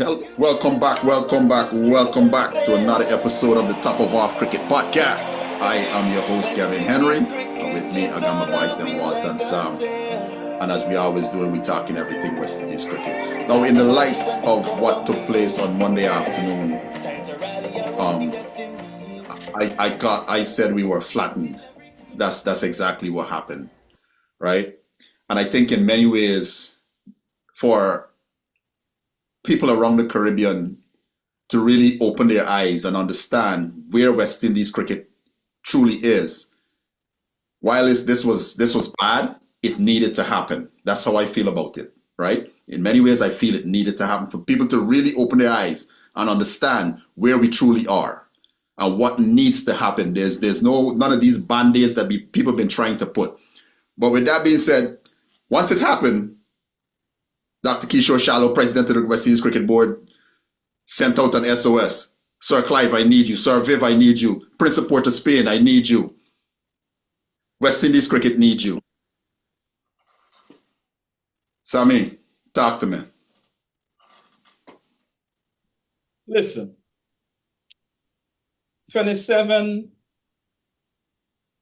Welcome back to another episode of the Top of Off Cricket Podcast. I am your host, Gavin Henry, and with me, I got my vice, then Walton Sam. And as we always do, we're talking everything West Indies cricket. Now, in the light of what took place on Monday afternoon, I said we were flattened. That's exactly what happened, right? And I think in many ways, for people around the Caribbean to really open their eyes and understand where West Indies cricket truly is. While this was bad, it needed to happen. That's how I feel about it, right? In many ways, I feel it needed to happen for people to really open their eyes and understand where we truly are and what needs to happen. There's none of these band-aids that people have been trying to put. But with that being said, once it happened, Dr. Kishore Shallow, president of the West Indies Cricket Board, sent out an SOS. Sir Clive, I need you. Sir Viv, I need you. Prince of Port of Spain, I need you. West Indies cricket needs you. Sammy, talk to me. Listen, 27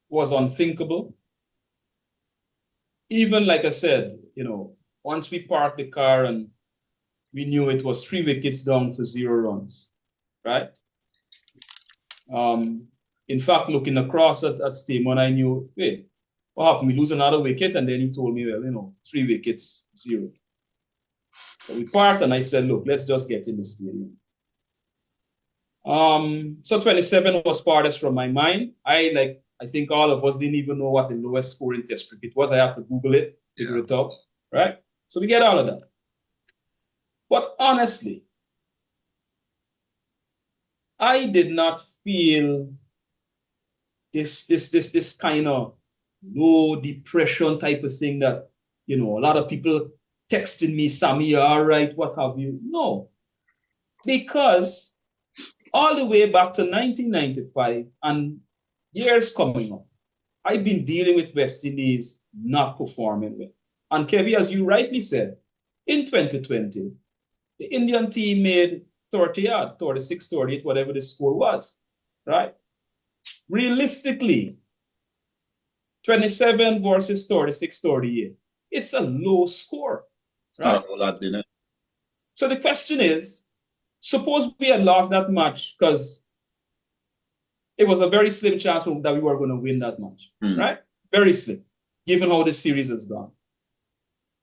was unthinkable. Even like I said, once we parked the car and we knew it was 3 wickets down for 0 runs, right? In fact, looking across at Stamon, I knew, wait, what happened? We lose another wicket? And then he told me, well, 3 wickets, 0. So we parked and I said, look, let's just get in the stadium. So 27 was farthest from my mind. I think all of us didn't even know what the lowest score in Test cricket was. I have to Google it, figure it out, right? So we get all of that. But honestly, I did not feel this kind of low depression type of thing that, a lot of people texting me, Sammy, you're all right, what have you? No. Because all the way back to 1995 and years coming up, I've been dealing with West Indies not performing well. And Kevin, as you rightly said, in 2020, the Indian team made 30 odd, 36, 38, whatever the score was, right? Realistically, 27 versus 36, 38, it's a low score. Right? Not a whole lot, didn't it? So the question is, suppose we had lost that match because it was a very slim chance that we were going to win that match, right? Very slim, given how the series has gone.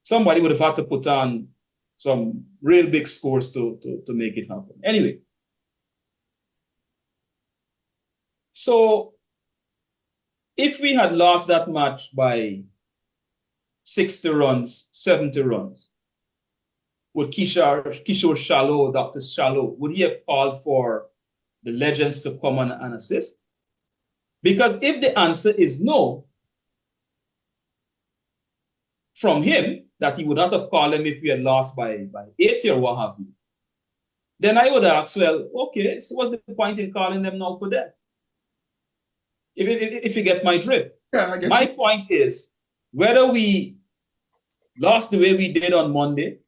Somebody would have had to put on some real big scores to make it happen. Anyway, so if we had lost that match by 60 runs, 70 runs, would Kishore Shallow, Dr. Shallow, would he have called for the legends to come and assist? Because if the answer is no, from him, that he would not have called them if we had lost by 80 or what have you, then I would ask, well, okay, so what's the point in calling them now for that? If you get my drift. Yeah, I get my you. point is, whether we lost the way we did on Monday,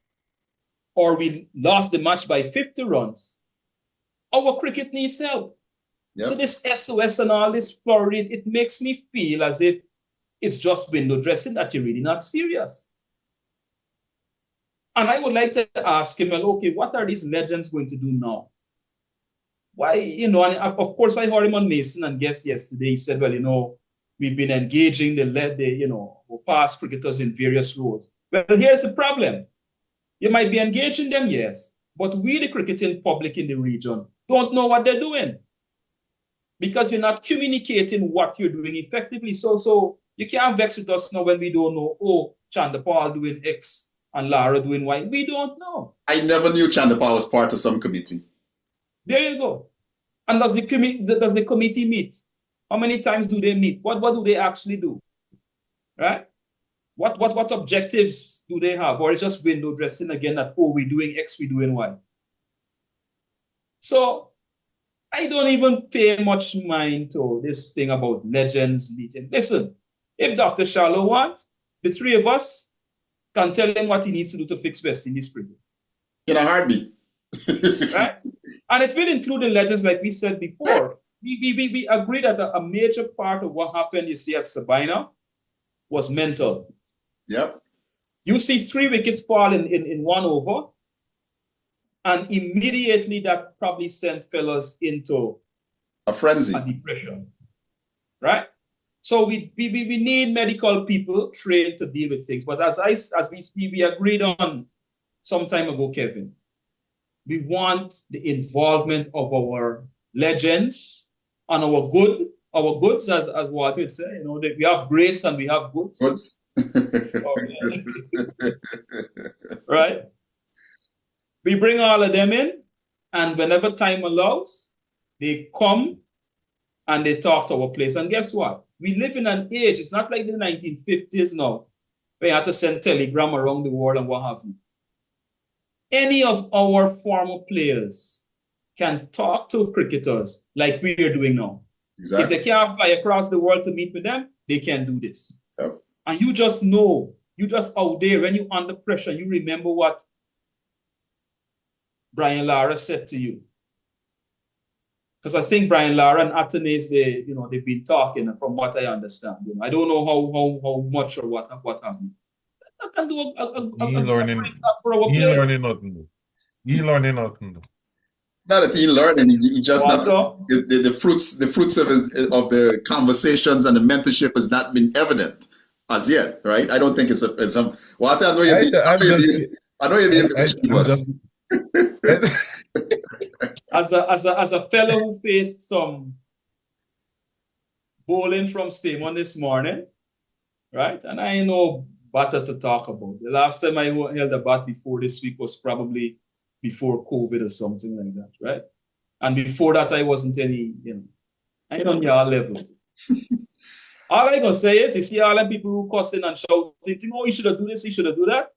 or we lost the match by 50 runs, our cricket needs help. Yep. So this SOS and all this flurry, it makes me feel as if it's just window dressing, that you're really not serious. And I would like to ask him, well, okay, what are these legends going to do now? Why, and of course I heard him on Mason and Guest yesterday. He said, well, we've been engaging the past cricketers in various roles. Well, here's the problem. You might be engaging them, yes, but we, the cricketing public in the region, don't know what they're doing because you're not communicating what you're doing effectively. So you can't vex with us now when we don't know, oh, Chandapal doing X and Lara doing Y. We don't know. I never knew Chandapal was part of some committee. There you go. And does the committee meet? How many times do they meet? What do they actually do? Right? What objectives do they have? Or it's just window dressing again that, oh, we're doing X, we're doing Y. So I don't even pay much mind to this thing about legends. Listen, if Dr. Shallow wants, the three of us can tell him what he needs to do to fix West Indies cricket. In a heartbeat. right? And it will include the legends, like we said before. We agree that a major part of what happened, you see, at Sabina was mental. Yep. You see 3 wickets fall in 1 over, and immediately that probably sent fellas into A a frenzy. depression, right? So we need medical people trained to deal with things. But as we agreed on some time ago, Kevin, we want the involvement of our legends and our goods, as Walter would say. That we have greats and we have goods. Good. Oh, right? We bring all of them in, and whenever time allows, they come and they talk to our place. And guess what? We live in an age, it's not like the 1950s now, where you have to send telegram around the world and what have you. Any of our former players can talk to cricketers like we are doing now. If they can't fly across the world to meet with them, they can do this. Yep. And you just know, you just out there, when you're under pressure, you remember what Brian Lara said to you. Because I think Brian Lara and Athanaze, they've been talking, from what I understand. I don't know how much or what happened. I can do He ain't learning. great job for our He ain't players. learning nothing. He ain't learning nothing. Not that he learning, he just not, Walter? the fruits of the conversations and the mentorship has not been evident as yet, right? I don't think it's a Walter, I know you're being mischievous. As a fellow who faced some bowling from Stamon this morning, right? And I know batter to talk about. The last time I held a bat before this week was probably before COVID or something like that, right? And before that, I wasn't any, I ain't on your level. All I gonna say is, you see all the people who cussing and shouting, you should have do this, you should have do that.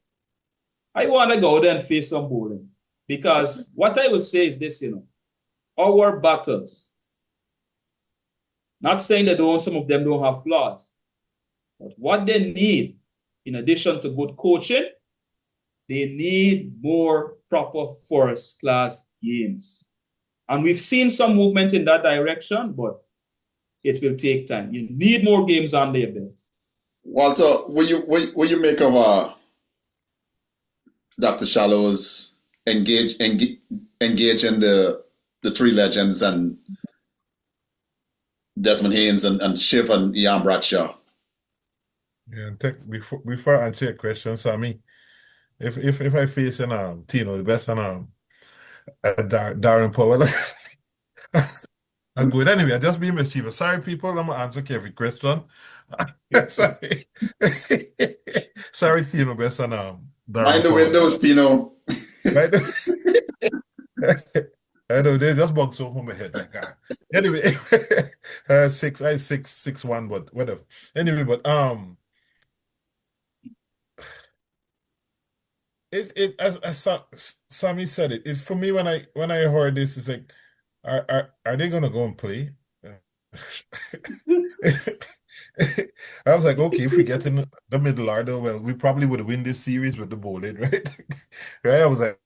I want to go there and face some bowling. Because what I would say is this, our batters, not saying that some of them don't have flaws, but what they need, in addition to good coaching, they need more proper first-class games. And we've seen some movement in that direction, but it will take time. You need more games on their belt. Walter, will you make of Dr. Shallow's engage in the three legends and Desmond Haynes and Shiv and Ian Bradshaw? Yeah, before I answer your question, Sammy, if I face Tino, the best Darren Powell, I'm good anyway. I just be mischievous. Sorry, people. I'm gonna answer every question. Sorry, sorry, Tino, best Darren Mind the Powell. windows, Tino. Right? I know they just bounce over my head like that. Anyway, 6'1", but whatever. Anyway, but as Sammy said it for me when I heard this, it's like, are they gonna go and play? I was like, okay, if we get in the middle order, well, we probably would win this series with the bowling, right? Right? I was like,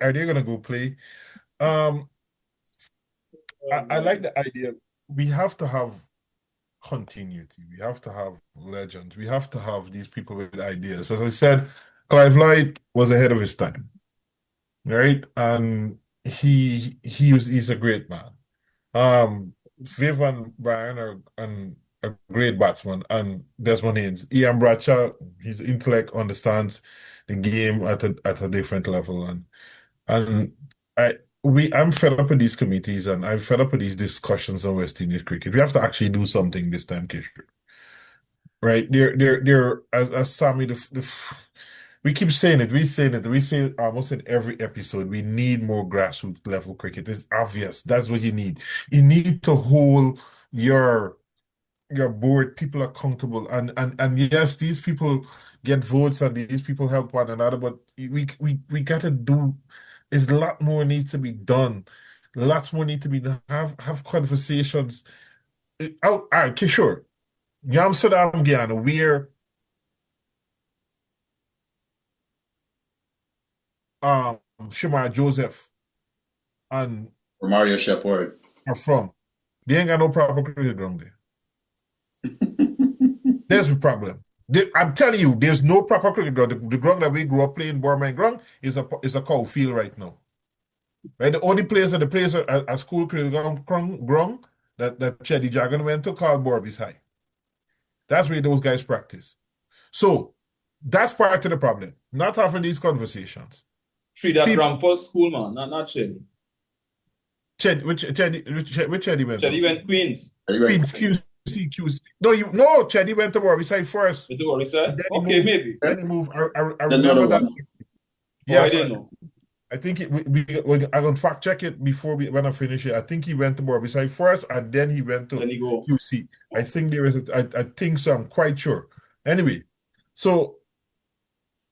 are they gonna go play? I like the idea. We have to have continuity. We have to have legends. We have to have these people with ideas. As I said, Clive Lloyd was ahead of his time, right? And he's a great man. Viv and Brian are a great batsman, and Desmond Haynes. Ian Bradshaw, his intellect understands the game at a different level, and I'm fed up with these committees, and I'm fed up with these discussions on West Indies cricket. We have to actually do something this time, Kishore. Right? They're as Sammy, we keep saying it. We say it almost in every episode. We need more grassroots level cricket. It's obvious. That's what you need. You need to hold your board people accountable, and yes, these people get votes and these people help one another, but we gotta do. Is a lot more needs to be done. Lots more need to be done. Have conversations. All right, okay, sure. Amsterdam, Guyana, where Shamar Joseph and Mario Shepard. are from. They ain't got no proper cricket ground there. There's the problem. I'm telling you, there's no proper cricket ground. The ground that we grew up playing, Borman ground, is a cow field right now. Right? The only place that the place a school cricket ground that Cheddy Dragon went to called Borby's High. That's where those guys practice. So that's part of the problem. Not having these conversations. Treat that Ramford school, man, not Cheddy. Which Cheddy went Cheddy to? went Queens. Queens, QC. No, Cheddy went to Borby's Side first. Went to Borby's Side? Okay, moved, maybe. Then he moved. I remember that. Yes, I didn't know. I think I'm gonna fact check it before when I finish it. I think he went to Borby Side first, and then he went to QC. I think there is I think so. I'm quite sure. Anyway, so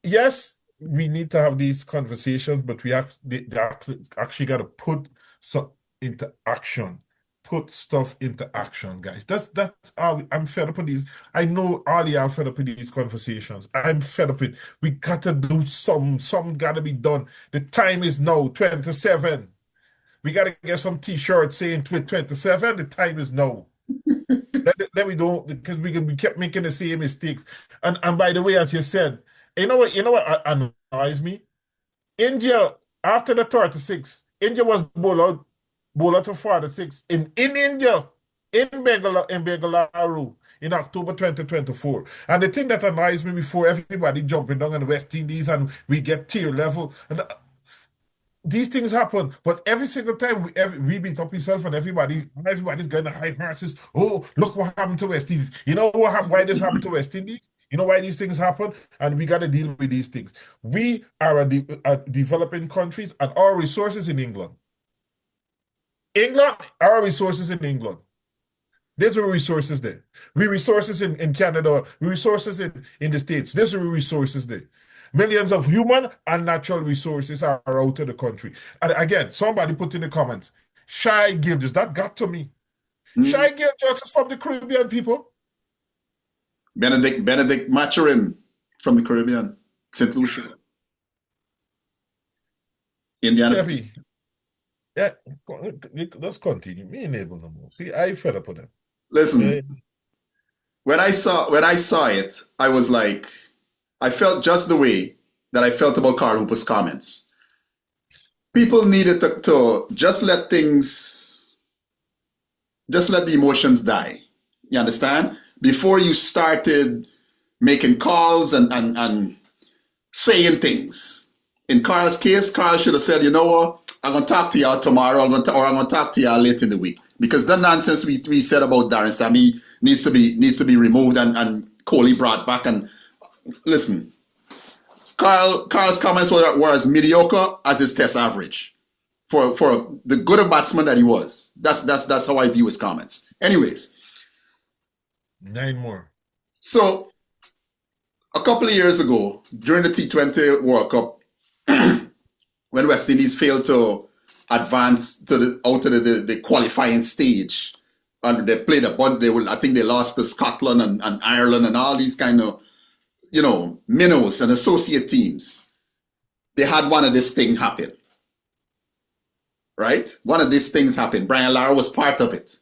yes, we need to have these conversations, but they actually got to put some into action. Put stuff into action, guys. That's how I'm fed up with these. I know all y'all fed up with these conversations. I'm fed up with. We got to do some got to be done. The time is now 27. We got to get some t-shirts saying 27. The time is now. Let me don't, because we kept making the same mistakes. And by the way, as you said, you know what annoys me? India after the 36, India was bowled to 46 in India, in Bengaluru, in October 2024. And the thing that annoys me before everybody jumping down in the West Indies and we get tier level, and these things happen, but every single time we beat up ourselves and everybody's going to high horses. Oh, look what happened to West Indies. You know why this happened to West Indies? You know why these things happen? And we got to deal with these things. We are a developing countries, and our resources in England. Our resources in England. There's our resources there. We resources in Canada. We resources in the States. There's our resources there. Millions of human and natural resources are out of the country. And again, somebody put in the comments, Shy Gilgis, that got to me. Shy Gilgis is from the Caribbean, people. Benedict Maturin from the Caribbean, St. Lucia, Indiana. Kevin, yeah, let's continue. Me and Abel no more. I fed up with that. Listen, when I saw it, I was like, I felt just the way that I felt about Carl Hooper's comments. People needed to just let the emotions die. You understand? Before you started making calls and saying things. In Carl's case, Carl should have said, you know what, I'm going to talk to y'all tomorrow, I'm going to talk to y'all later in the week. Because the nonsense we said about Darren Sammy needs to be removed and Kohli brought back. And listen, Carl's comments were as mediocre as his test average for the good batsman that he was. That's how I view his comments. Anyways. 9 more. So, a couple of years ago, during the T20 World Cup, when West Indies failed to advance out of the qualifying stage, and they played I think they lost to Scotland and Ireland and all these kind of, minnows and associate teams. They had one of these things happen. Right? One of these things happened. Brian Lara was part of it.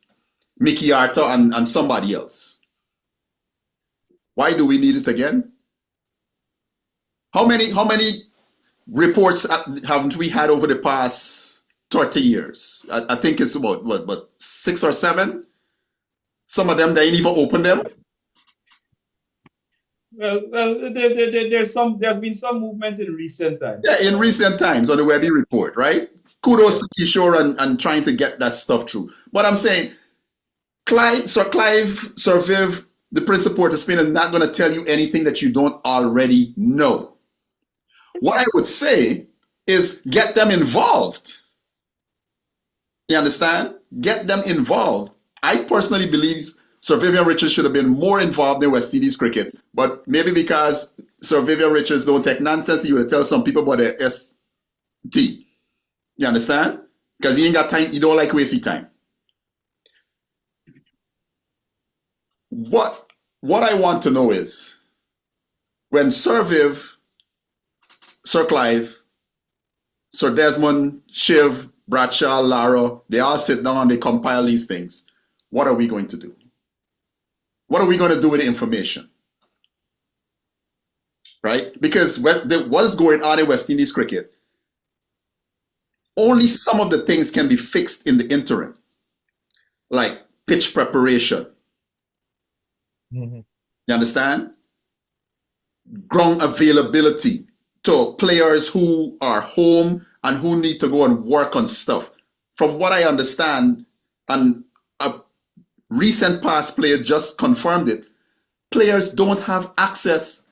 Mickey Arthur and somebody else. Why do we need it again? How many reports haven't we had over the past 30 years? I think it's about what 6 or 7. Some of them they ain't even open them. Well, there's been some movement in recent times. Yeah, in recent times on the Webby report, right? Kudos to Kishore and trying to get that stuff through. But I'm saying, Sir Viv, the principal to Spain, is not going to tell you anything that you don't already know. What I would say is get them involved. You understand? Get them involved. I personally believe Sir Vivian Richards should have been more involved in West Indies cricket, but maybe because Sir Vivian Richards don't take nonsense, he would tell some people about the ST. You understand? Because he ain't got time, he don't like wasting time. What I want to know is when Sir Viv, Sir Clive, Sir Desmond, Shiv, Bradshaw, Lara, they all sit down and they compile these things. What are we going to do? What are we going to do with the information? Right? Because what is going on in West Indies cricket, only some of the things can be fixed in the interim, like pitch preparation. Mhm. You understand? Ground availability to players who are home and who need to go and work on stuff. From what I understand, and a recent past player just confirmed it, players don't have access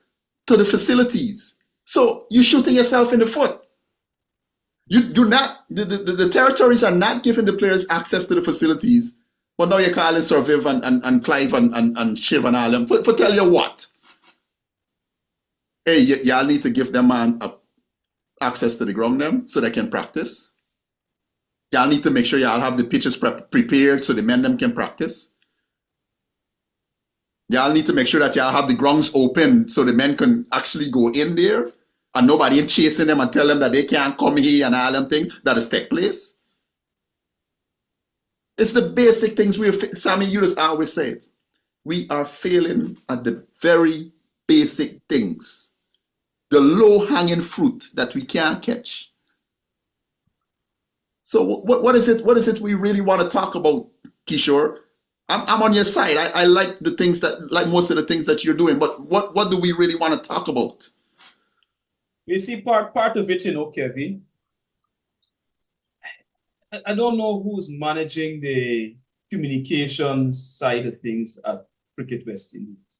to the facilities. So you're shooting yourself in the foot. You do not, the territories are not giving the players access to the facilities. But now you're calling Surviv and Clive and Shiv and all them for tell you what? Hey, y'all need to give them access to the ground them so they can practice. Y'all need to make sure y'all have the pitches prepared so the men them can practice. Y'all need to make sure that y'all have the grounds open so the men can actually go in there and nobody ain't chasing them and tell them that they can't come here and all them things that is take place. It's the basic things Sammy, you just always say it. We are failing at the very basic things. The low-hanging fruit that we can't catch. So what is it we really want to talk about, Kishore? I'm on your side. I like the things like most of the things that you're doing, but what do we really want to talk about? You see, part of it, Kevin, I don't know who's managing the communications side of things at Cricket West Indies.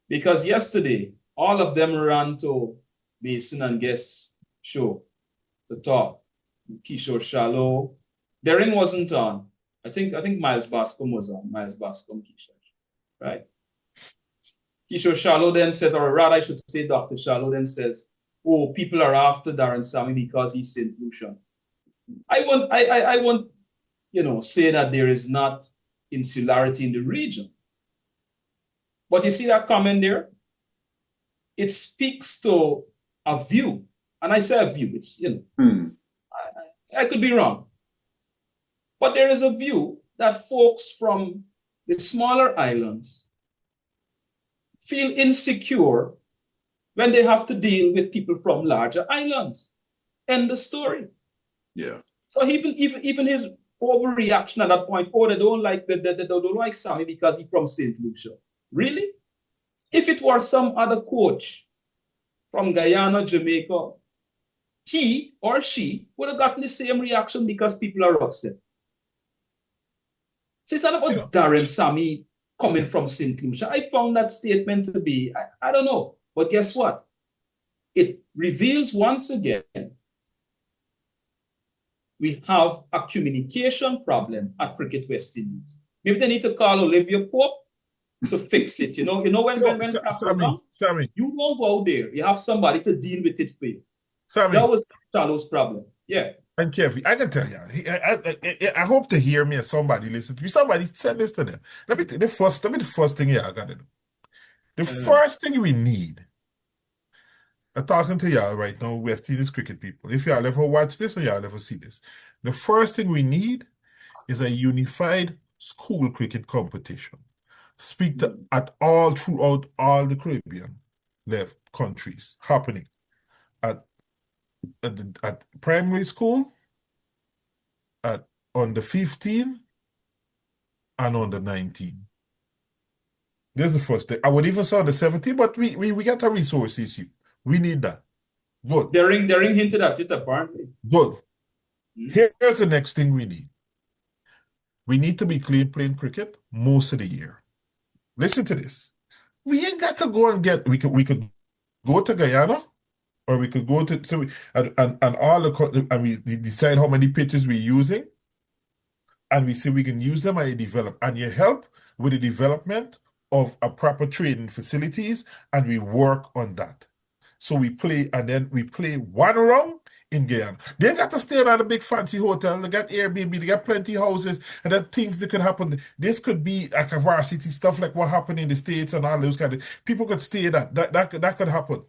Because yesterday, all of them ran to Mason and Guest's show to talk. Kishore Shallow. Daring wasn't on. I think Miles Bascom was on. Miles Bascom, Kishore, right? Kishore Shallow then says, or rather I should say Dr. Shallow then says, oh, people are after Darren Sammy because he's St. Lucia. I won't, say that there is not insularity in the region. But you see that comment there? It speaks to a view. And I say a view, it's, I could be wrong. But there is a view that folks from the smaller islands feel insecure when they have to deal with people from larger islands. End the story. Yeah. So even his overreaction at that point, they don't like they don't like Sammy because he's from St. Lucia. Really? If it were some other coach from Guyana, Jamaica, he or she would have gotten the same reaction because people are upset. So it's not about Darren Sammy coming from St. Lucia. I found that statement to be, I don't know. But guess what? It reveals once again we have a communication problem at Cricket West Indies. Maybe they need to call Olivia Pope to fix it. When Sammy, you don't go out there. You have somebody to deal with it for you. Sammy. That was Charlo's problem. Yeah. And Kevin, I can tell you, I hope to hear me or somebody listen to me. Somebody send this to them. Let me the first thing y'all gotta do. The first thing we need, I'm talking to y'all right now, West Indies cricket people. If y'all ever watch this or y'all ever see this, the first thing we need is a unified school cricket competition. Speak to throughout all the Caribbean left countries happening at primary school, at under 15 and under 19. This is the first thing. I would even say the 17, but we got a resource issue. We need that. Good. They're hinted at it apparently. Good. Here's the next thing we need. We need to be clean playing cricket most of the year. Listen to this. We ain't got to go and we could go to Guyana, or we could go to and we decide how many pitches we're using, and we see we can use them and develop. And you help with the development of a proper training facilities, and we work on that. So we play, and then we play one round in Guyana. They ain't got to stay at a big fancy hotel. They got Airbnb, they got plenty of houses, and that things that could happen. This could be like a varsity stuff like what happened in the States and all those kind of people could stay that could happen.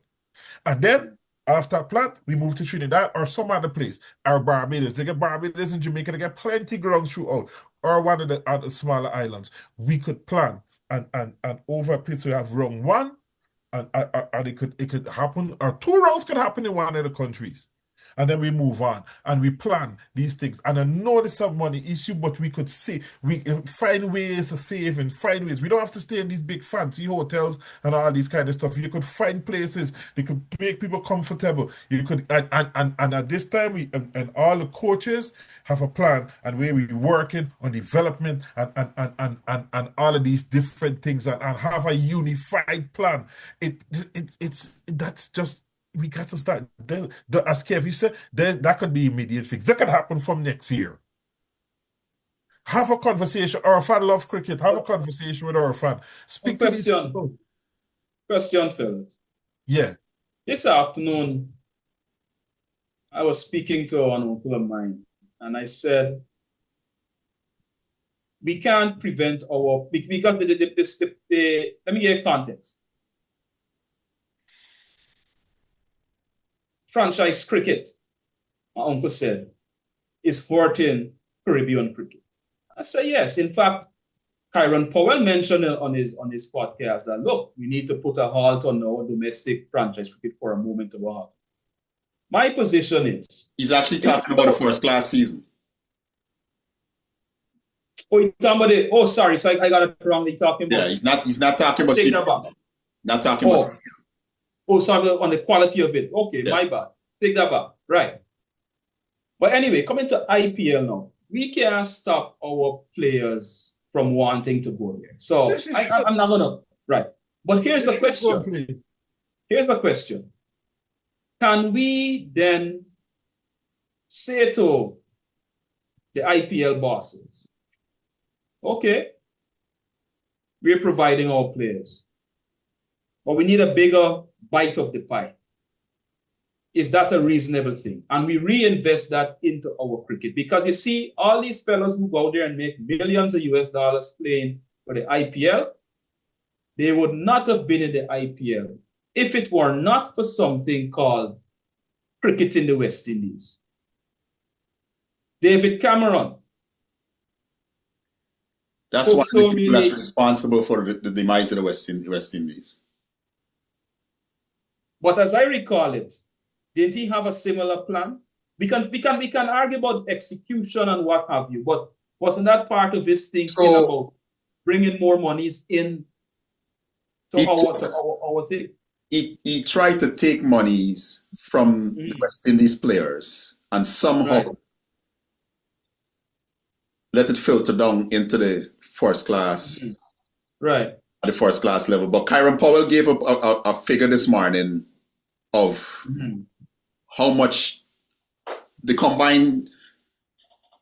And then After a plan, we move to Trinidad or some other place. Or Barbados. They get Barbados and Jamaica, they get plenty ground throughout. Or one of the other smaller islands. We could plan and over a place we have round one, and it could happen, or two rounds could happen in one of the countries. And then we move on and we plan these things. And I know there's some money issue, but we could see we find ways to save and find ways. We don't have to stay in these big fancy hotels and all these kind of stuff. You could find places, you could make people comfortable. You could and at this time and all the coaches have a plan and where we working on development and all of these different things and have a unified plan. It's that's just we got to start. As Kev, said, that could be immediate fix. That could happen from next year. Have a conversation. Our fan love cricket. Have a conversation with our fan. Speak to these people. Question, Phil. Yeah. This afternoon, I was speaking to an uncle of mine, and I said, we can't prevent our, because let me give context. Franchise cricket, my uncle said, is hurting Caribbean cricket. I said, yes. In fact, Kyron Powell mentioned on his podcast that, look, we need to put a halt on our domestic franchise cricket for a moment of a halt. My position is... He's actually talking about the first class season. Oh, sorry. So I got it wrong. He's talking about... Yeah, he's not talking about... Take that back. Not talking about... Oh, sorry, on the quality of it. Okay, yeah. My bad. Take that back. Right. But anyway, coming to IPL now, we can't stop our players from wanting to go there. So I'm not going to... Right. But here's the question. Here's the question. Can we then say to the IPL bosses, okay, we're providing our players, but we need a bigger bite of the pie. Is that a reasonable thing? And we reinvest that into our cricket. Because you see, all these fellows who go there and make millions of US dollars playing for the IPL, they would not have been in the IPL if it were not for something called cricket in the West Indies. David Cameron. That's one of the people that's responsible for the demise of the West Indies. But as I recall it, didn't he have a similar plan? We can argue about execution and what have you, but wasn't that part of his thinking about bringing more monies in to our thing? He tried to take monies from the West Indies players and somehow let it filter down into the first class. Right. At the first class level. But Kyron Powell gave up a figure this morning of how much the combined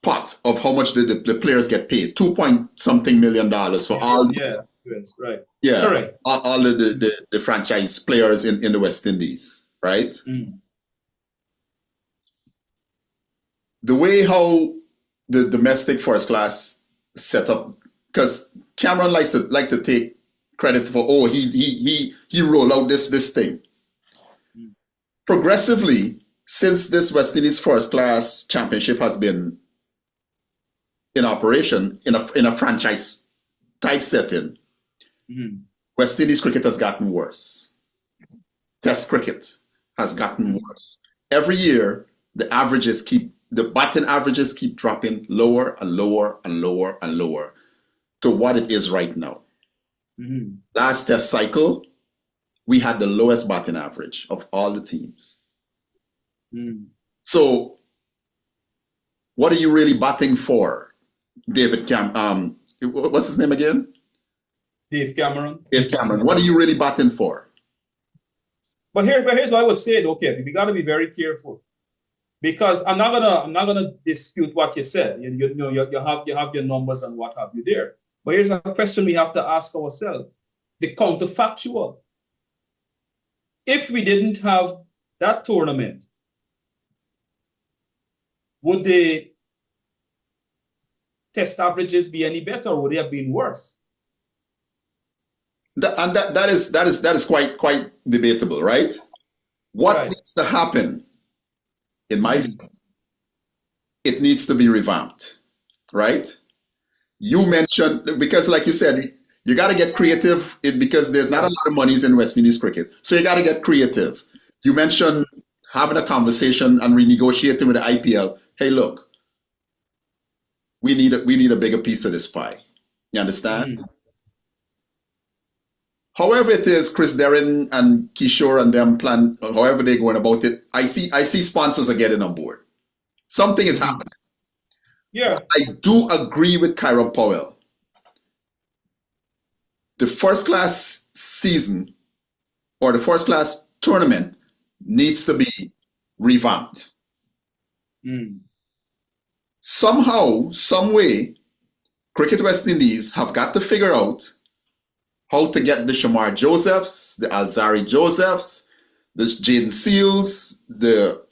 pot of how much the players get paid. $2-point-something million for all. Yes, right. Yeah, correct. All the franchise players in the West Indies, right? The way how the domestic first class set up, because Cameron likes to take credit for he rolled out this thing. Progressively, since this West Indies first class championship has been in operation in a franchise type setting, West Indies cricket has gotten worse. Test cricket has gotten worse. Every year, the batting averages keep dropping lower and lower and lower and lower to what it is right now. Last test cycle, we had the lowest batting average of all the teams. So, what are you really batting for, David what's his name again? Dave Cameron. Dave Cameron. What are you really batting for? But here's what I was saying. Okay, we got to be very careful, because I'm not gonna dispute what you said. You know, you have your numbers and what have you there. But here's a question we have to ask ourselves: the counterfactual. If we didn't have that tournament, would the test averages be any better, or would they have been worse? That is quite debatable, right? What Right. needs to happen, in my view, it needs to be revamped, right? You mentioned, because like you said, you got to get creative because there's not a lot of monies in West Indies cricket. So you got to get creative. You mentioned having a conversation and renegotiating with the IPL. Hey, look, we need a bigger piece of this pie. You understand? However it is, Chris Darren and Kishore and them plan, however they're going about it, I see sponsors are getting on board. Something is happening. Yeah. I do agree with Kyron Powell. The first class season or the first class tournament needs to be revamped. Somehow, some way, Cricket West Indies have got to figure out how to get the Shamar Josephs, the Alzari Josephs, the Jaden Seals, the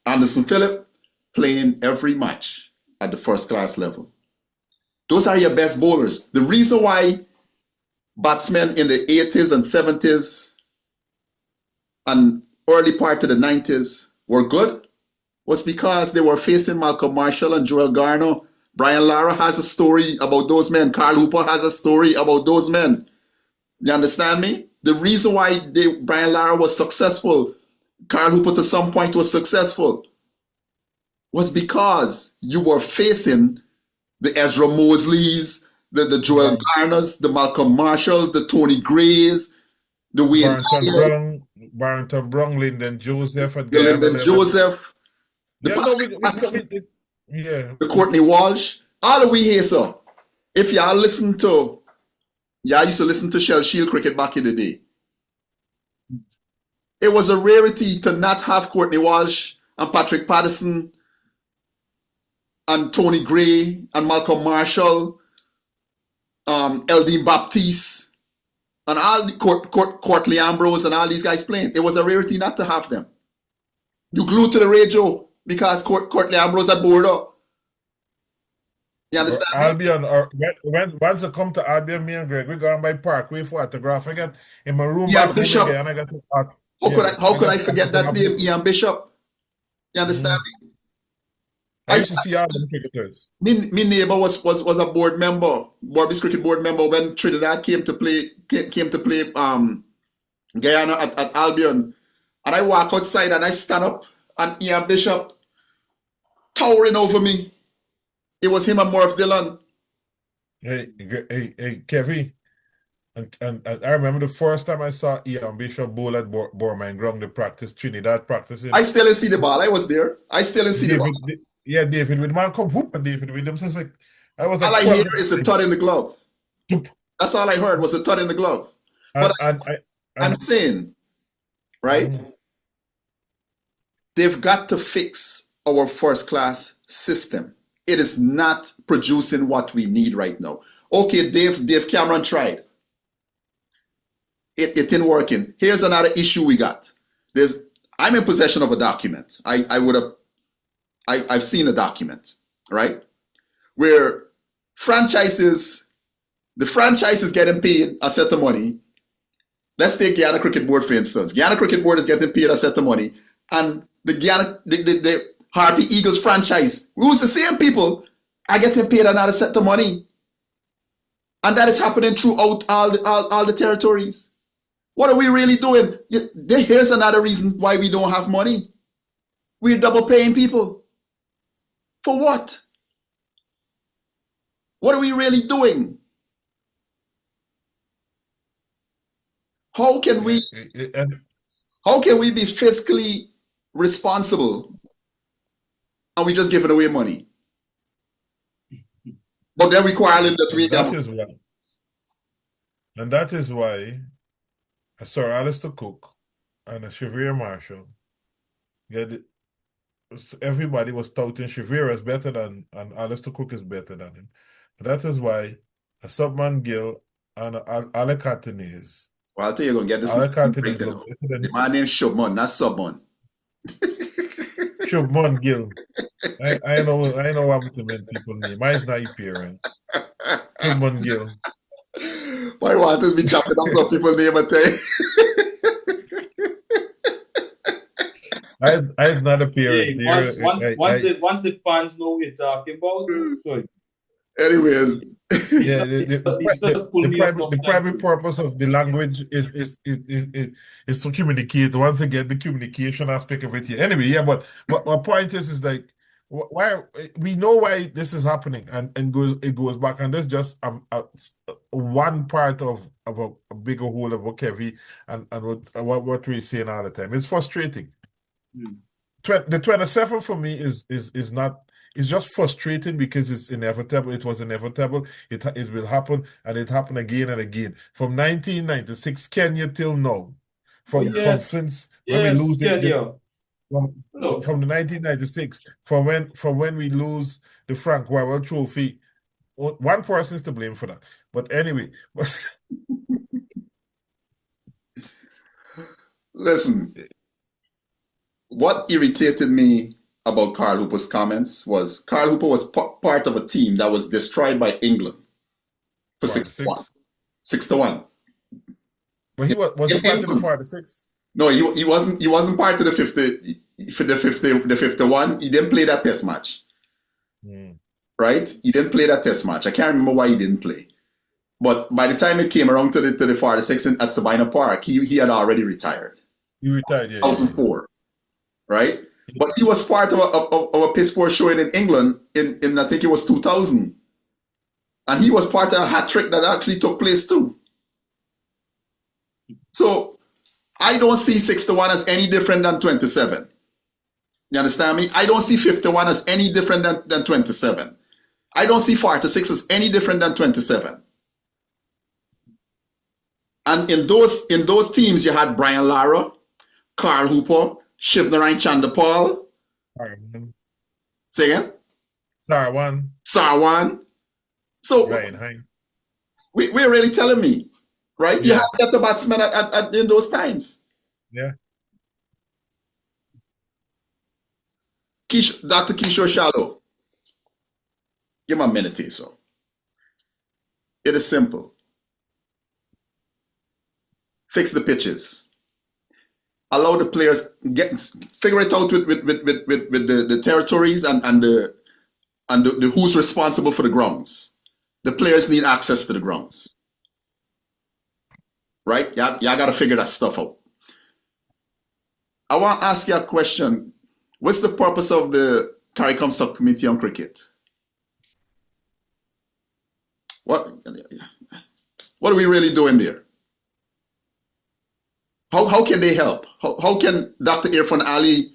Anderson Phillip playing every match at the first class level. Those are your best bowlers. The reason why batsmen in the 80s and 70s and early part of the 90s were good was because they were facing Malcolm Marshall and Joel Garner. Brian Lara has a story about those men. Carl Hooper has a story about those men. You understand me? The reason why Brian Lara was successful, Carl Hooper to some point was successful, was because you were facing the Ezra Mosleys, the Joel Garners, the Malcolm Marshalls, the Tony Grays, the Wayne Barrington Brown, Lyndon Joseph, at Lyndon Joseph, the Courtney Walsh. All of we here, sir. If y'all used to listen to Shell Shield cricket back in the day. It was a rarity to not have Courtney Walsh and Patrick Patterson and Tony Gray and Malcolm Marshall, Eldine Baptiste, and all the Courtney Ambrose and all these guys playing. It was a rarity not to have them. You glued to the radio because Courtney Ambrose had board up. You understand? Albion, or once I come to Albion, me and Greg, we go on by Parkway for autograph. I got in my room back Bishop. Again, and I got to how could I forget that name, Ian Bishop? You understand me? I used to see all them cricketers. My neighbor was a board member, Barbies cricket board member when Trinidad came to play Guyana at Albion. And I walk outside and I stand up and Ian Bishop towering over me. It was him and Morph Dillon. Hey, Kevin. And I remember the first time I saw Ian Bishop bowl at Borman Ground, the Trinidad practicing. I still didn't see the ball. I was there. I still didn't see the ball. Yeah, David with man come whoop and David with them. So it's like all I hear is a thud in the glove. That's all I heard was a thud in the glove. But I'm saying, right? They've got to fix our first class system. It is not producing what we need right now. Okay, Dave Cameron tried. It didn't working. Here's another issue we got. I'm in possession of a document. I've seen a document, right? Where the franchise is getting paid a set of money. Let's take Guyana Cricket Board, for instance. Guyana Cricket Board is getting paid a set of money. And the Harpy Eagles franchise, who's the same people, are getting paid another set of money. And that is happening throughout all the territories. What are we really doing? Here's another reason why we don't have money. We're double paying people. For what? What are we really doing? How can we be fiscally responsible and we just giving away money? But then we quarreling that we that is why. And that is why Sir Alistair Cook and Shavir Marshall, everybody was touting Shavir as better than, and Alistair Cook is better than him. That is why a Subman Gill and Alec Catanese. Well, I'll tell you, you're going to get this. My name's Shubman, not Subman. Shubman Gill. I know what to mean people name. Mine's not appearing. Shubman Gill. Why want us be chopping up some people's name and tell I'm not a parent. Hey, once the fans know what we're talking about, so Anyways, Yeah, it's just pull the me up primary from the time primary to purpose of the language is to communicate. Once again, the communication aspect of it here. Anyway, yeah, but my point is like why we know why this is happening and goes back, and that's just one part of a bigger whole of what Kevin and what we're saying all the time. It's frustrating. Hmm. The 27 for me is not, it's just frustrating because it's inevitable. It was inevitable. It will happen, and it happened again and again from 1996 Kenya till now. Oh From yes, since when we yes, lose Kenya. from, Look, from the 1996, from when we lose the Frank Wawel Trophy. One person is to blame for that. But anyway, listen, what irritated me about Carl Hooper's comments was Carl Hooper was part of a team that was destroyed by England for part 6-1. six. 6-1. But was he In part of the England. 46? No, he wasn't part of the 50 for the 51. He didn't play that test match. Hmm. Right? He didn't play that test match. I can't remember why he didn't play. But by the time it came around to the 46 at Sabina Park, he had already retired. He retired, yeah. 2004. Right? But he was part of a piss poor showing in England in I think it was 2000. And he was part of a hat trick that actually took place too. So I don't see 61 as any different than 27. You understand me? I don't see 51 as any different than 27. I don't see 46 as any different than 27. And in those teams, you had Brian Lara, Carl Hooper, Shivnarine Chandapal. Say again? Sarwan. Sarwan. So Ryan Hine. we're really telling me, right? Yeah. You have to get the batsmen in those times. Yeah. Dr. Kishore Shallow. Give him a minute here, so. It is simple. Fix the pitches. Allow the players figure it out with the territories and the who's responsible for the grounds. The players need access to the grounds. Right? Y'all got to figure that stuff out. I want to ask you a question. What's the purpose of the CARICOM subcommittee on cricket? What are we really doing there? How can they help? How can Dr. Irfan Ali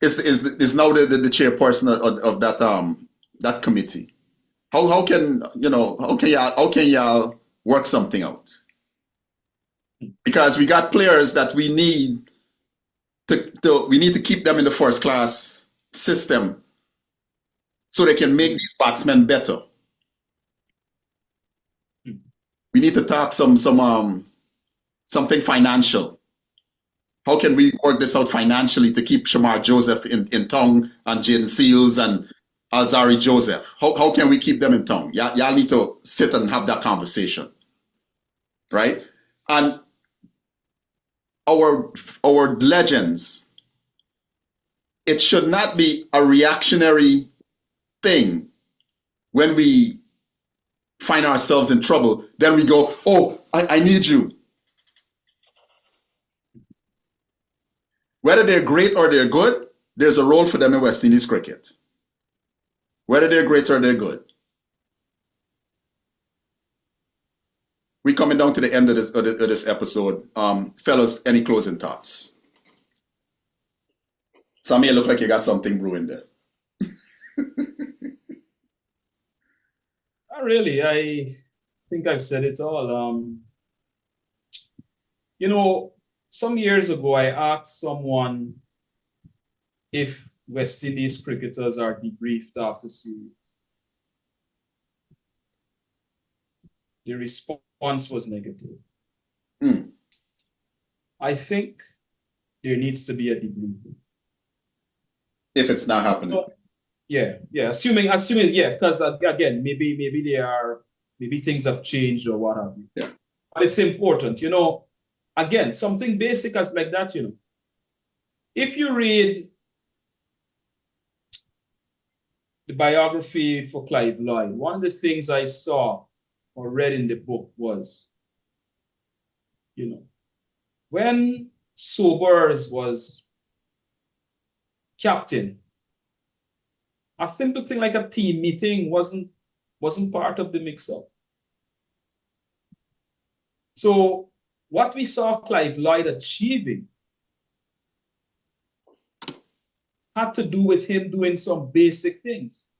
is now the chairperson of that committee? How can y'all work something out? Because we got players that we need to keep them in the first class system so they can make these batsmen better. We need to talk something financial. How can we work this out financially to keep Shamar Joseph in tongue and Jaden Seals and Alzari Joseph? How can we keep them in tongue? Y'all need to sit and have that conversation, right? And our legends, it should not be a reactionary thing when we find ourselves in trouble. Then we go, oh, I need you. Whether they're great or they're good, there's a role for them in West Indies cricket. Whether they're great or they're good. We're coming down to the end of this episode. Fellas, any closing thoughts? Samir, look like you got something brewing there. not really. I think I've said it all. Some years ago, I asked someone if West Indies cricketers are debriefed after series. The response was negative. I think there needs to be a debriefing. If it's not happening. Yeah. Assuming, yeah, because again, maybe things have changed or what have you. Yeah. But it's important, again, something basic as like that, If you read the biography for Clive Lloyd, one of the things I saw or read in the book was, when Sobers was captain, a simple thing like a team meeting wasn't part of the mix-up. So what we saw Clive Lloyd achieving had to do with him doing some basic things,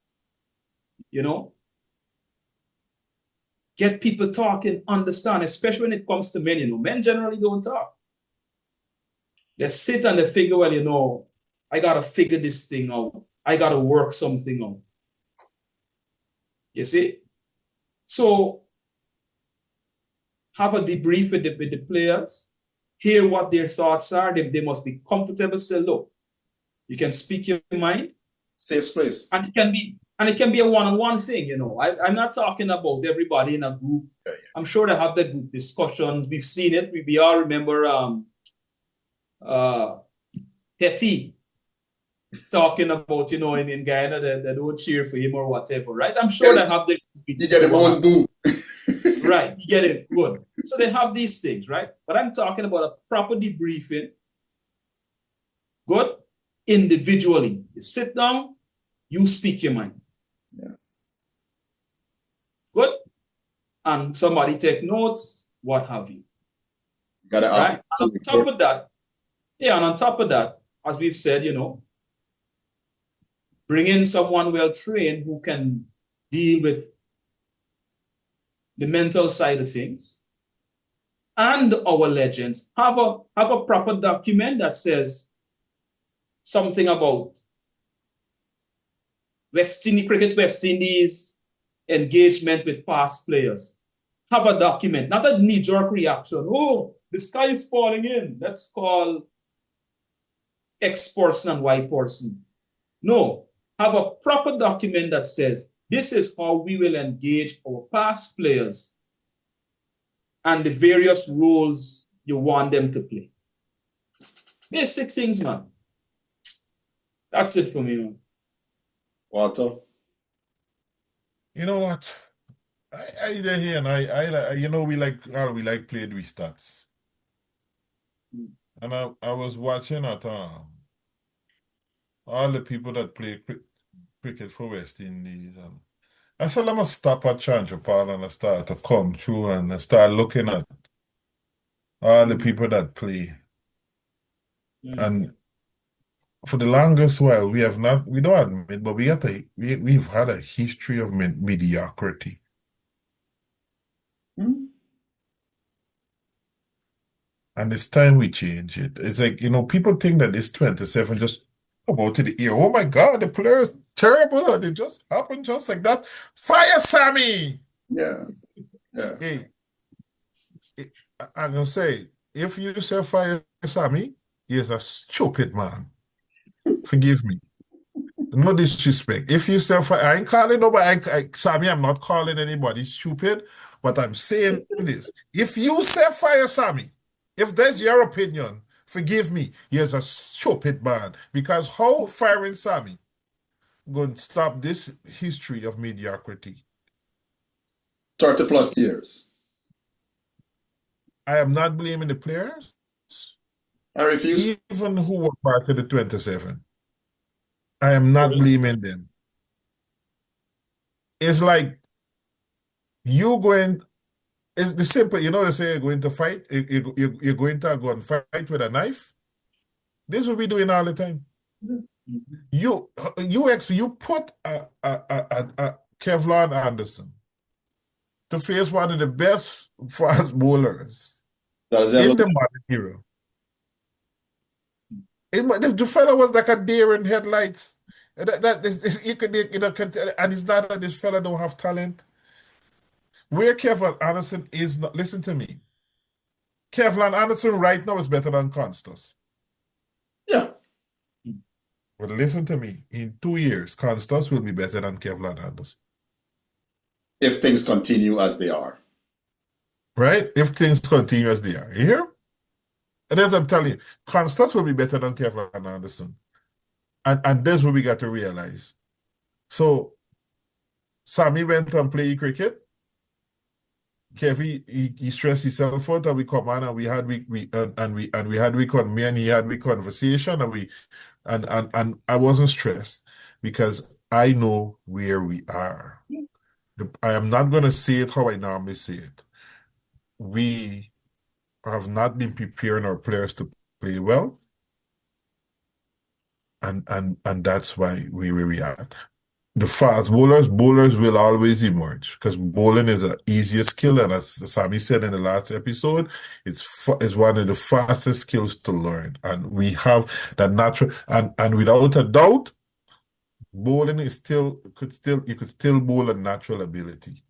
Get people talking, understand, especially when it comes to men, Men generally don't talk. They sit and they figure, well, I got to figure this thing out. I got to work something out. You see? So have a debrief with the players, hear what their thoughts are. They must be comfortable. Say, look, you can speak your mind. Safe space. And it can be a one-on-one thing, I'm not talking about everybody in a group. Yeah. I'm sure they have the group discussions. We've seen it. We all remember Hetty talking about, in Guyana, they don't cheer for him or whatever, right? I'm sure they have the... You get the most boo. Right, you get it, good. So they have these things, right? But I'm talking about a proper debriefing. Good? Individually. You sit down, you speak your mind. Yeah. Good? And somebody take notes, what have you. Gotta right? And on top of that, and on top of that, as we've said, bring in someone well-trained who can deal with the mental side of things. And our legends have a proper document that says something about Cricket West Indies engagement with past players. Have a document, not a knee-jerk reaction. Oh, the sky is falling in. Let's call X person and Y person. No, have a proper document that says this is how we will engage our past players and the various roles you want them to play. Basic things, man. That's it for me, man. Walter? You know what? I hear and I we like played with stats. And I was watching at all the people that play cricket for West Indies. And I said, let me stop at Chanchapal and I start to come through and I start looking at all the people that play. And for the longest while, we don't admit, but we've had a history of mediocrity. And it's time we change it. It's like, people think that this 27 just about to the ear. Oh my God, the player is terrible. And it just happened just like that. Fire Sammy! Yeah. Hey, I'm going to say, if you say fire Sammy, he's a stupid man. Forgive me. No disrespect. If you say fire, I ain't calling nobody, Sammy, I'm not calling anybody stupid, but I'm saying this. If you say fire Sammy, if that's your opinion, forgive me, he's a stupid man. Because how firing Sammy going to stop this history of mediocrity? 30 plus years. I am not blaming the players. I refuse. Even who were part of the 27. I am not blaming them. It's like you going... It's the simple, they say you're going to fight, you're going to go and fight with a knife. This is what we're doing all the time. You put a Kevlon Anderson to face one of the best fast bowlers in the modern era. The fellow was like a deer in headlights. And it's not that this fella don't have talent. Where Kevlon Anderson is not, listen to me. Kevlon Anderson right now is better than Constas. Yeah. But listen to me. In 2 years, Constas will be better than Kevlon Anderson. If things continue as they are. Right? If things continue as they are. You hear? And as I'm telling you, Constance will be better than Kevin Anderson. And that's what we got to realize. So Sammy went and played cricket. Kevin, he stressed himself out, and we come on, and we had we had me and he had we conversation, and and I wasn't stressed because I know where we are. I am not going to say it how I normally say it. We have not been preparing our players to play well, and that's why we are. The fast bowlers will always emerge because bowling is an easier skill, and as Sammy said in the last episode, it's one of the fastest skills to learn, and we have that natural and without a doubt, bowling is still you could still bowl a natural ability.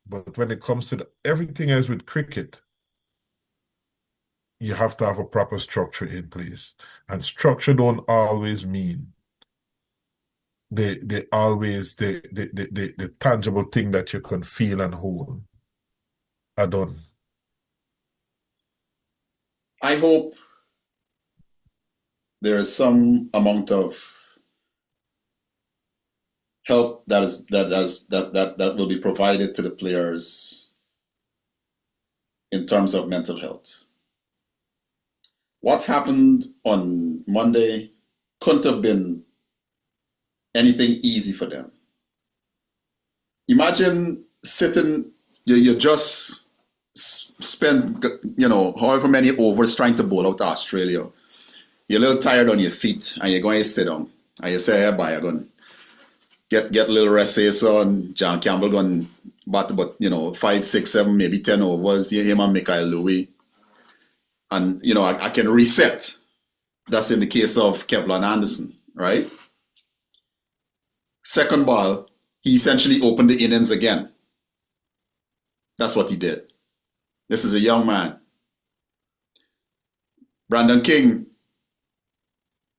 But when it comes to everything else with cricket, you have to have a proper structure in place, and structure don't always mean they always the tangible thing that you can feel and hold. I don't. I hope there is some amount of help that will be provided to the players in terms of mental health. What happened on Monday couldn't have been anything easy for them. Imagine sitting, you just spend, however many overs trying to bowl out to Australia. You're a little tired on your feet, and you're going to sit down. And you say, hey, bye, you're going to get a little rest here, son. John Campbell going bat about, 5, 6, 7, maybe 10 overs. Him and Michael Louis. And, I can reset. That's in the case of Kevlin Anderson, right? Second ball, he essentially opened the innings again. That's what he did. This is a young man. Brandon King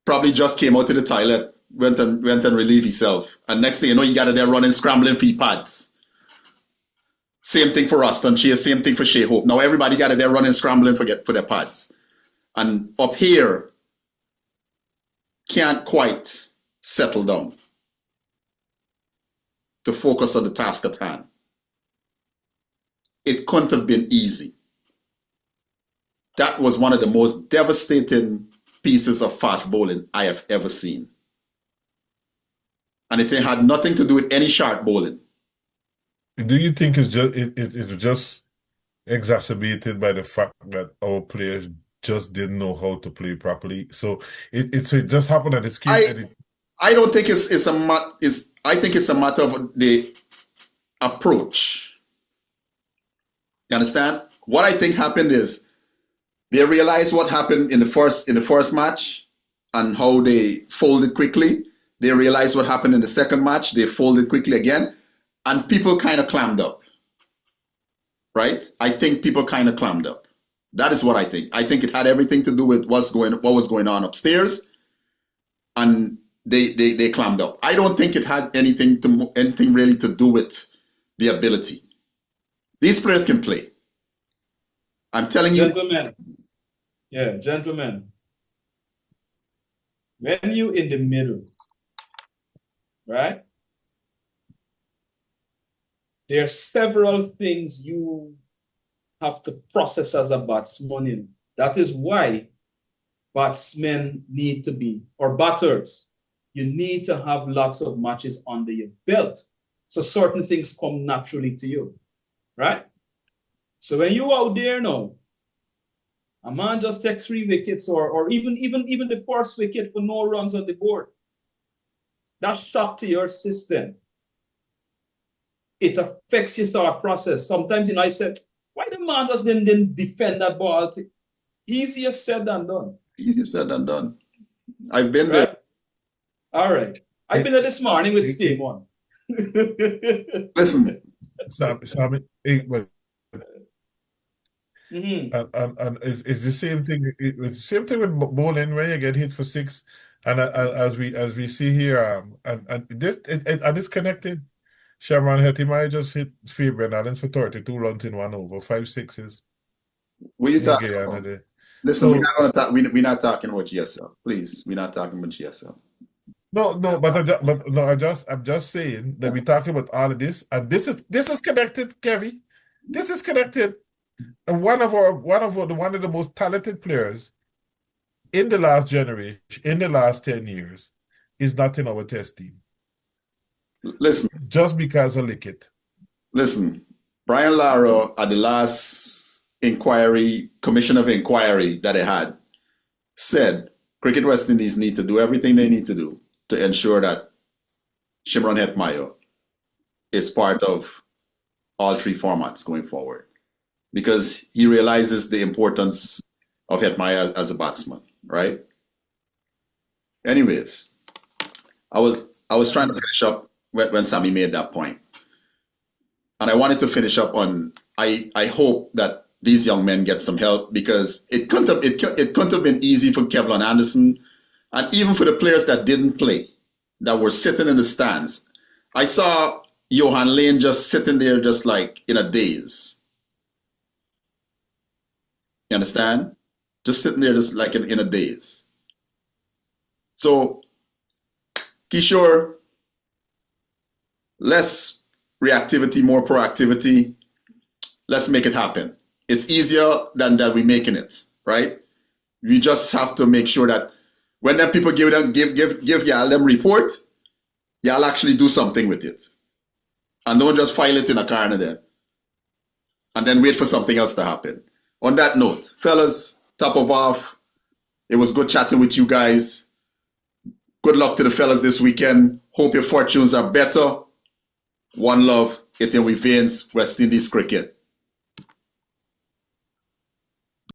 probably just came out to the toilet, went and relieved himself. And next thing you know, he got there running, scrambling for his pads. Same thing for Ruston Chase, same thing for Shea Hope. Now everybody got there running, scrambling for their pads. And up here, can't quite settle down to focus on the task at hand. It couldn't have been easy. That was one of the most devastating pieces of fast bowling I have ever seen. And it had nothing to do with any sharp bowling. Do you think it's just exacerbated by the fact that our players just didn't know how to play properly? So it just happened that it's I don't think I think it's a matter of the approach. You understand? What I think happened is they realized what happened in the first match and how they folded quickly. They realized what happened in the second match. They folded quickly again, and people kind of clammed up. Right? I think people kind of clammed up. That is what I think. I think it had everything to do with what was going on upstairs, and they clammed up. I don't think it had anything really to do with the ability. These players can play. I'm telling you. Gentlemen. When you in the middle, right? There are several things you have to process as a batsman. That is why batsmen need to be, or batters, you need to have lots of matches under your belt. So certain things come naturally to you, right? So when you out there now, a man just takes 3 wickets or even the first wicket for no runs on the board. That's shock to your system. It affects your thought process. Sometimes, I said, why the man just didn't defend that ball? Easier said than done. Easier said than done. I've been there. All right. I've been there this morning with Steve on. Listen. Sammy, and it's the same thing. It's the same thing with bowling when you get hit for 6, and as we see here, and it's connected. Shamron Hetty might just hit Fabian Allen for 32 runs in 1 over, 5 sixes. What you talking Okay, about? another. Listen, we're So not gonna talk. We're not talking about GSL. Please, we're not talking about GSL. no, but no, I'm just saying that we're talking about all of this, and this is connected, Kevin. This is connected. And one of the most talented players in the last generation, in the last 10 years, is not in our test team. Listen, Just because of Lickett. listen. Brian Lara at the last inquiry, commission of inquiry that they had, said Cricket West Indies need to do everything they need to do to ensure that Shimron Hetmeyer is part of all three formats going forward, because he realizes the importance of Hetmeyer as a batsman, right? Anyways, I was trying to finish up when Sammy made that point, and I wanted to finish up on I hope that these young men get some help, because it couldn't have been easy for Kevlin Anderson, and even for the players that didn't play, that were sitting in the stands. I saw Johan Lane just sitting there, just like in a daze. You understand? Just sitting there, just like in a daze. So, Kishore, less reactivity, more proactivity. Let's make it happen. It's easier than that we making it, right? We just have to make sure that when them people give y'all them report, y'all actually do something with it. And don't just file it in a corner there and then wait for something else to happen. On that note, fellas, top of off, it was good chatting with you guys. Good luck to the fellas this weekend. Hope your fortunes are better. One love, it in we veins, West Indies cricket.